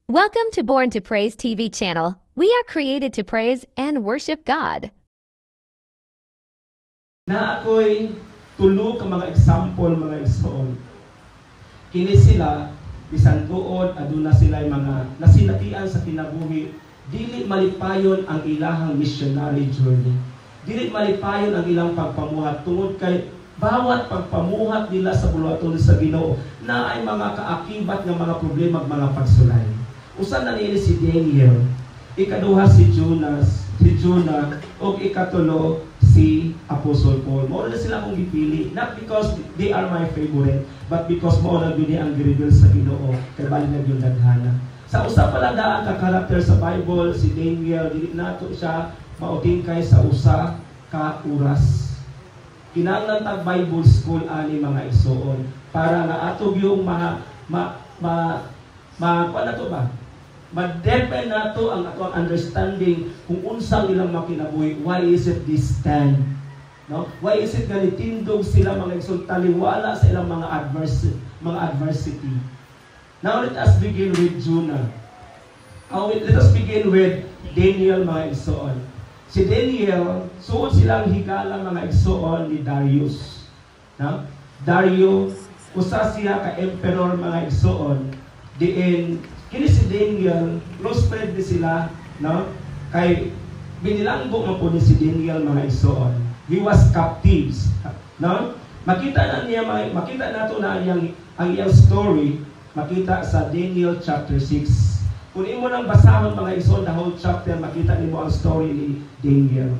Welcome to Born to Praise TV channel. We are created to praise and worship God. Na ako'y tulo ka mga example mga igsoon. Kini sila bisan tuod aduna sila mga nasinatian sa kinabuhi, dili malipayon ang ilahang missionary journey. Dili malipayon ang ilang pagpamuhat tungod kay bawat pagpamuhat nila sa buluhaton sa Ginoo na ay mga kaakibat ng mga problema at mga pagsulay. Usa na niini si Daniel, ikaduha si Jonah, o ikatulo si Apostle Paul. Mao na sila akong gipili, not because they are my favorite, but because mao na gini ang gireveal sa Ginoo kay bali na gyud daghana. Sa usa pa lang daan ka karakter sa Bible, si Daniel dili nato siya mautingkay sa usa ka oras. Kinahanglan tag Bible school ani mga igsoon para nga atog yung ma-deepen nato ang atong understanding kung unsang ilang makinabuhi. Why is it this stand? No? Why is it nga nitindog sila mga igsoon taliwala sa ilang mga adversity? Now let us begin with Jonah. Let us begin with Daniel mga igsoon. Si Daniel, suod silang higala mga igsoon ni Darius. No? Darius, usa siya ka emperor mga igsoon. Diin, kini si Daniel, close friend ni sila, no? Kay binilanggo man po ni si Daniel mga igsoon. He was captives, no? Makita nato na ang iyang story, makita sa Daniel chapter 6. Kung imo nang basahon mga igsoon the whole chapter, makita nimo ang story ni Daniel.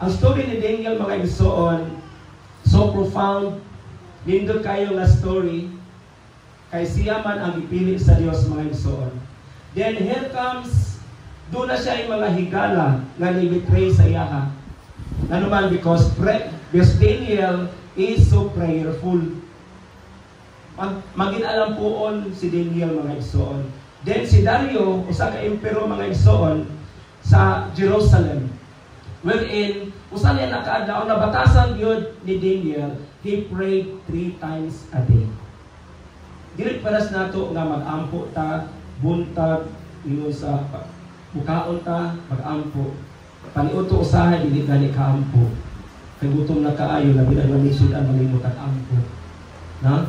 Ang story ni Daniel mga igsoon, so profound, nindot kayo nga story, kay siya man ang ipili sa Dios mga igsoon. Then here comes, doon na siya yung mga higala nga ni-betray sa iyaha. Ano man, because Daniel is so prayerful. Maginalam poon si Daniel mga igsoon. Then si Dario, usa ka emperor mga igsoon sa Jerusalem. Wherein, usa niya nakaadlaw na batasan yun ni Daniel, he prayed 3 times a day. Dili paras nato nga mag-ampo ta, buntag, sa bukaon ta, mag-ampo. Paniuto usahay, dili gani ka-ampo. Kay gutom na kaayo, labi na malisod ang malimot at ampo. Na?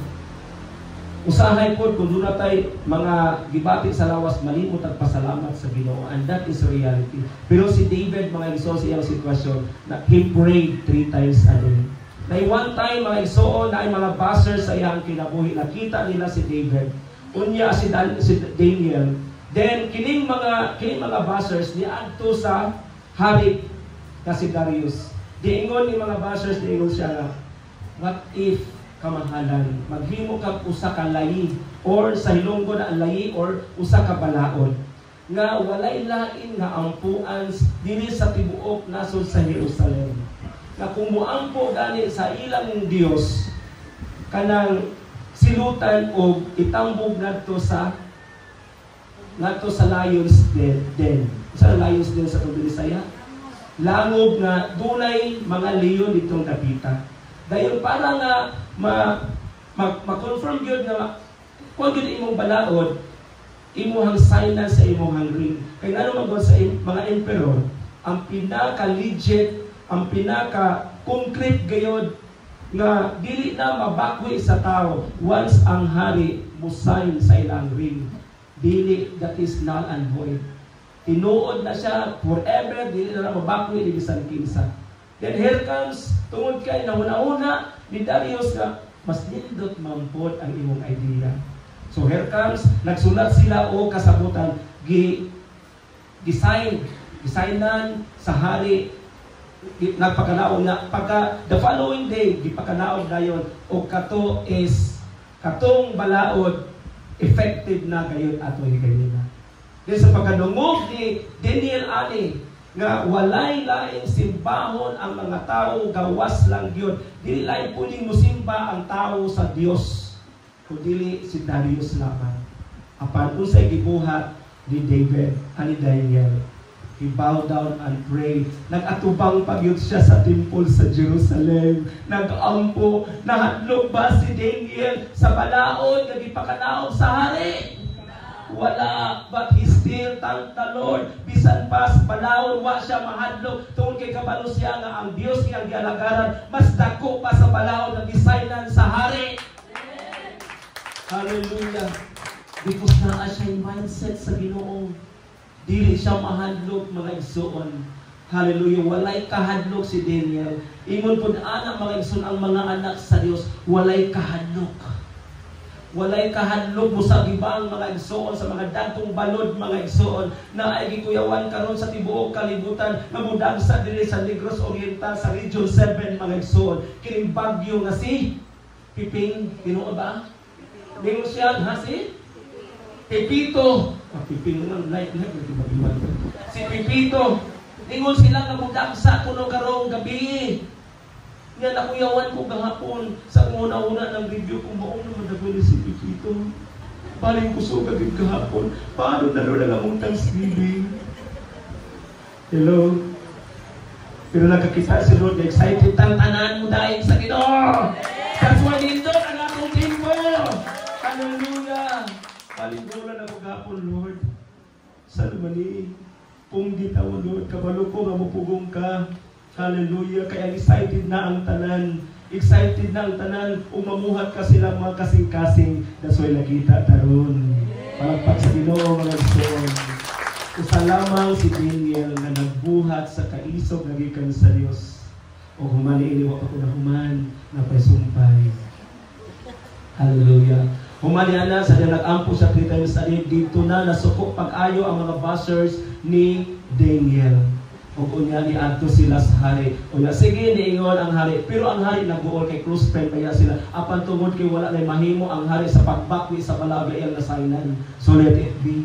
Usahay po, kung doon na tayo mga gibati sa lawas, malimot at pasalamat sa Ginoo. And that is reality. Pero si David, mga igsoon sa iyang sitwasyon, na he prayed 3 times a day. Na one time, mga igsoon, na ay mga bashers sa iyang kinabuhi, nakita nila si David. Unya si Daniel. Then, kining mga bashers, niadto sa hari na si Darius. Diingon ni mga bashers, diingon siya na, what if kamahalan, maghimo kag usa ka layi or sa Hilonggo na layi or usa ka balaod nga walay lain nga ampuan dili sa tibuok nasod sa Jerusalem, nga kung moampo gani sa ilang Dios kanang silutan og itambog ngadto sa Lions Den. Sa Lions Den sa Bisaya, langob nga dunay mga leon ditong dapita. Dayon para nga ma-confirm yun na kung yun imong balaod, imuhang signan sa imuhang ring. Kaya ano mag sa mga emperor, ang pinaka-legit, ang pinaka-concrete gayod nga dili na mabakwi sa tao once ang hari musign sa ilang ring. Dili, that is null and void. Tinuod na siya forever, dili na mabakwi, dili bisan kinsa. Then here comes, tungod kay na una-una ni Darius nga, mas nindot mampod ang imong idea. So here comes, nagsulat sila o kasabutan, designan sa hari, nagpakanaon na, the following day, gipakanaon dayon, o katong balaod, effective na gayon ato higayuna. Then sa pagkanungog ni Daniel ani, nga walay laing simbahon ang mga tao, gawas lang Diyon. Dili laing puling musimba ang tao sa Dios, kundi si Darius lamang. Apan unsay gibuhat ni David ani Daniel, he bowed down and prayed. Nag-atubang pagyud siya sa temple sa Jerusalem. Nag-ampo, nahadlok ba si Daniel sa balaod nga gipakanaog sa hari? Wala, but he thank the Lord. Bisan pa sa balawon, wa siya mahadlok. Tungkol kay kabalo siya nga ang Dios iyang gialagaran, mas dako pa sa balawon nga gisaynan sa hari. Hallelujah. Because naa siya yung mindset sa Ginoo. Dili siya mahadlok, mga igsoon. Hallelujah. Walay kahadlok si Daniel. Ingon po na mga igsoon, ang mga anak sa Dios, walay kahadlok. Walay kahadlok mo sa ibang mga igsoon, sa mga dagtong balod, mga igsoon, na ay gikuyawan karon sa tibuok kalibutan, na mudag sa dili sa Negros Oriental, sa Region 7, mga igsoon. Kining bagyo nga si Piping, tinuod ba? Ningon siya, ha si? Pipito. Piping naman, light. Si Pipito. Ningon sila nga mudag sa kuno karong gabi. Nga nakuyawan ko gahapon sa una-una ng review kung maong naman naguli si Pipito. Paling kusog agad gahapon. Paano na rin ang among Thanksgiving? Hello? Pero nakakita si Lord, excited tanan mo dahil sa Ginoo. Kaswa dito ang akong timpo. Hallelujah! Palinggulan ako gahapon, Lord. Sa lumani, punggi tawo, Lord. Kabalo ko nga mupugong ka. Hallelujah! Kaya excited na ang tanan. Excited na ang tanan. Umamuhat ka sila mga kasing-kasing. That's why nakita taron. Palagpak sa Ginoo, mga igsoon. Usa lamang si Daniel na nagbuhat sa kaisog nagikan sa Dios. O humani iniwa pa ko na human na pasumpay. Hallelujah. Humani na sa diyan nag-ampo sa 3 times a day. Dito na nasuko pag-ayo ang mga buzzers ni Daniel. O unya ni adto sila sa hari. Unya sige niingon ang hari, pero ang hari nagbuol kay close friend kaya sila apan tungod kay wala nay mahimo ang hari sa pagbakwi sa balagay iyang nasaynan. So let it be.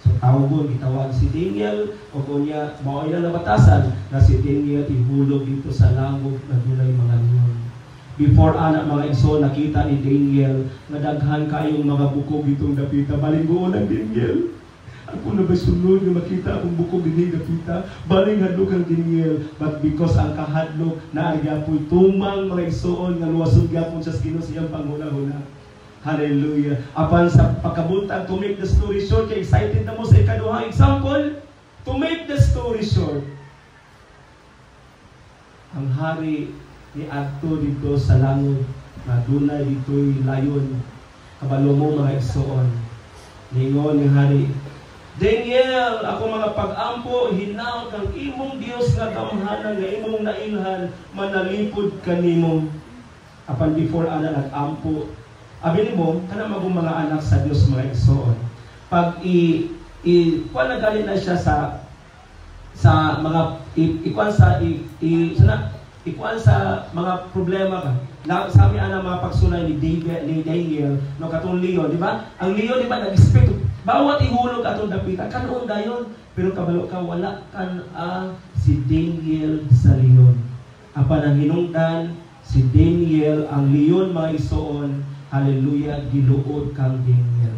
So tawgon gitawag si Daniel o unya mao ila nabatasan na si Daniel ihulog dito sa langog na dunay mga leon. Before anak mga igsoon nakita ni Daniel nga daghan kayong mga bukog itong dapita. Balinggoon ang Daniel. Ako na ba sunod na makita akong bukog ini dapita? Baling hadlok ang Daniel. But because ang kahadlok na argapoy tumang mga igsoon nga luwasod gapon sa Ginoo siyang panghuna-huna. Hallelujah. Apan sa pagkabuntag, to make the story short, kay excited na mo sa ikaduhang example. To make the story short, ang hari ni adto dito sa langod na dunay dito'y layon. Kabalo mo mga igsoon. Ningon ni hari, Daniel, ako mga pag-ampo, hinaot ng imong Dios nga gamhanan, nga imong nailhan, manalipod kanimo. Apan before ana nag-ampo, abi nimo, kana magong mga anak sa Dios mga igsoon. Pag kuan na gali na siya sa mga ikuan sa mga problema ka. Sabi ana mga pagsunay ni Daniel, no katong leon, di ba? Ang leon di ba nag-expect bawat ihulog atong dapita kanon dayon, pero kabalo ka wala kan si Daniel sa leon. Apan ang hinungdan si Daniel ang leon mga igsoon, hallelujah, giluod kang Daniel.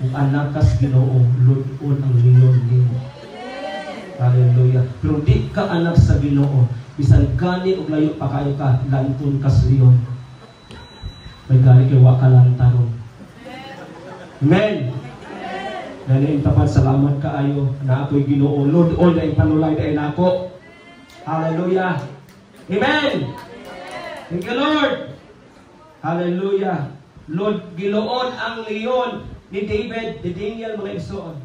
Kung anak kas Ginoo, luod ang leon nimo. Hallelujah. Pero di ka anak sa Ginoo, bisan gani og layo pa kayo ka, lanton kas leon. May gani kay wa ka lantaron. Amen. Nanaing tapat salamat kaayo na ako'y Ginoo. Lord, all na ipanulay dahil nako. Hallelujah. Amen. Thank you, Lord. Hallelujah. Lord, giluod ang leon ni David, ni Daniel mga igsoon.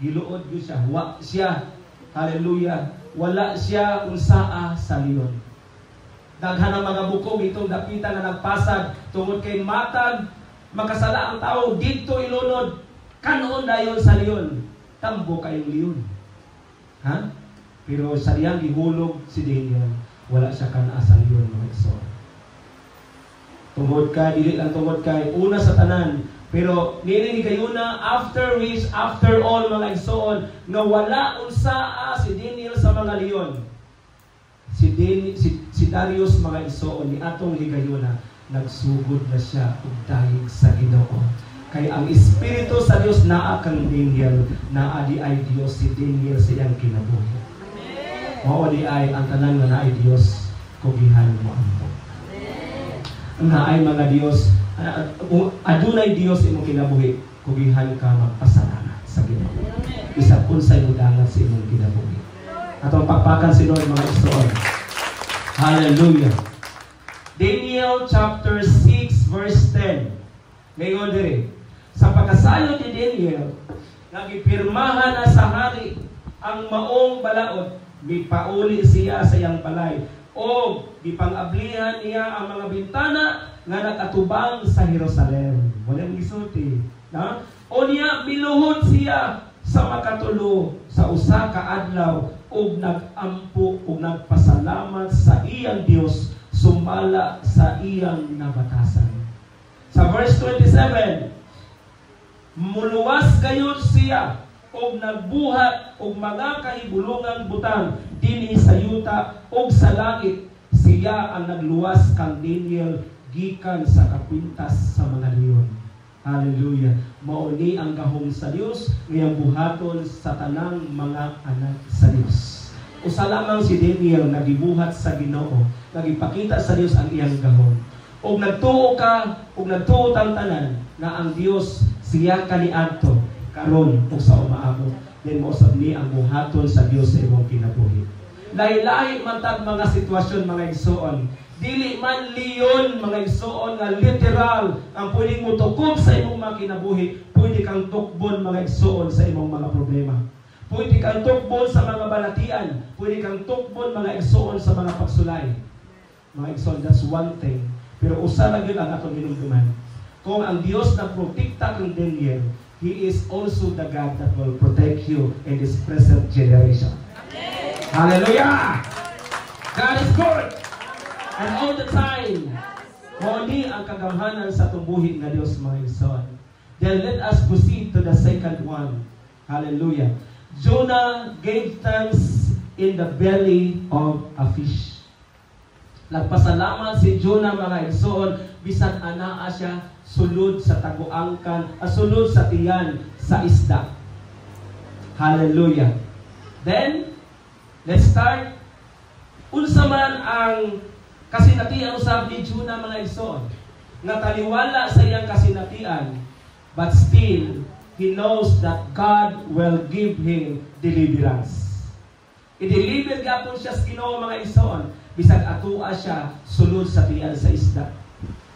Giluod yun siya. Wa siya. Hallelujah. Wala siya kung saa sa leon. Daghan ang mga bukog itong dapita na nagpasad tungod kay matag makasala ang tao dito ilunod kanon dayon sa leon. Tambo kayong leon. Ha? Pero sa diyang gihulog si Daniel, wala siya kana sa leon mga igsoon. Tungod kay dili lang tungod kay una sa tanan, pero nini kayo na after all mga igsoon nga wala unsaa si Daniel sa mga leon. Si Darius mga igsoon ni atong ligayuna nagsugod na siya og dayeg sa Ginoo. Kay ang Espiritu sa Dios naa kang Daniel, naa di ay Dios si Daniel sa iyang kinabuhi. Mao di ay ang tanan nga naay Dios kugihan mo ampo. Naay mga Dios, adunay Dios imong kinabuhi, kugihan ka magpasalamat sa Ginoo. bisag unsay mudangat sa imong kinabuhi. Atong pakpakan si Lord mga igsoon. Hallelujah. Daniel chapter 6 verse 10. Ngayon dire, sa pagkasayo ni Daniel, nagipirmahan na sa hari ang maong balaod, gipauli siya sa iyang balay, o gipangablihan niya ang mga bintana nga nakatubang sa Jerusalem. Walang gisulti. O niya, miluhod siya sa makatulo sa usa ka adlaw ug nagampo ug nagpasalamat sa iyang Dios sumala sa iyang nabatasan. Sa verse 27, muluwas gayud siya ug nagbuhat og mga kahibulungang butang dinhi sa yuta ug sa langit. Siya ang nagluwas kang Daniel gikan sa kapintas sa mga leon. Hallelujah. Mauni ang gahom sa Dios ngayang buhaton sa tanang mga anak sa Dios. Usa lamang si Daniel nagibuhat sa Ginoo, nagipakita sa Dios ang iyang gahom. Ug nagtuo ka, ug nagtuo ang tanan na ang Dios siya kaniadto karon ug sa umaabot. Then mo usab ni ang buhaton sa Dios sa imong kinabuhi. Lahi-lahi man tag mga sitwasyon mga igsoon. Dili man leon mga igsoon nga literal ang pwedeng mo tukob sa imong mga kinabuhi. Pwede kang tukbon mga igsoon sa imong mga problema. Pwede kang tukbon sa mga balatian. Pwede kang tukbon mga igsoon sa mga pagsulay. Mga igsoon, that's one thing. Pero usa lang yun ang atong hinumduman. Kung ang Dios nagprotekta kang Daniel, He is also the God that will protect you in this present generation. Hallelujah! God is good! And all the time, muli ang kagamhanan sa tumbuhin nga Diyos mga igsoon. Then let us proceed to the second one. Hallelujah. Jonah gave thanks in the belly of a fish. Nagpasalamat si Jonah mga igsoon, bisan anaa siya sulod sa taguangkan, sulod sa tiyan sa isda. Hallelujah. Then, let's start. Unsa man ang kasinatian usab ni Jonah mga igsoon, nga taliwala sa iyang kasinatian, but still he knows that God will give him deliverance. I-deliver gapon siya sa Ginoo mga igsoon, bisag atua siya sulod sa tiyan sa isda.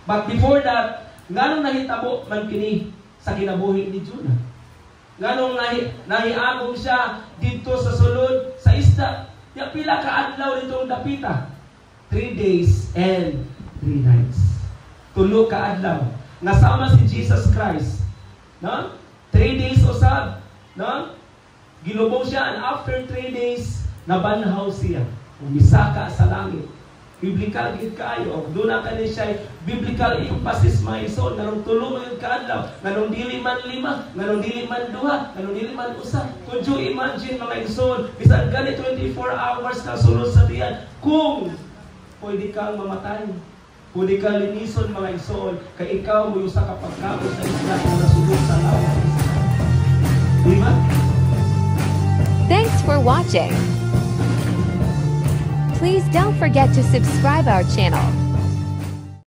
But before that, nganong nahitabo man kini sa kinabuhi ni Jonah? Nganong nahiagom siya dito sa sulod sa isda? Ya pila ka adlaw ditong dapita? 3 days and 3 nights. Tulo ka adlaw. Nasama si Jesus Christ. No? 3 days usab. No? Gilubong siya, and after 3 days, nabanhaw siya. Umisaka sa langit. Biblical gid kaayo. Doon na kani siya biblical emphasis mga igsoon. Nganong tulo man ka adlaw, nganong dili man 5, nganong dili man 2, nganong dili man 1. Could you imagine mga igsoon, bisan gani 24 hours ka sulod sa tiyan, kung pwede kang mamatay, pwede kang linison mga igsoon, kay ikaw mo usa ka pagkaon sa isla na nasulod sa lawa. Diba? Thanks for watching. Please don't forget to subscribe our channel.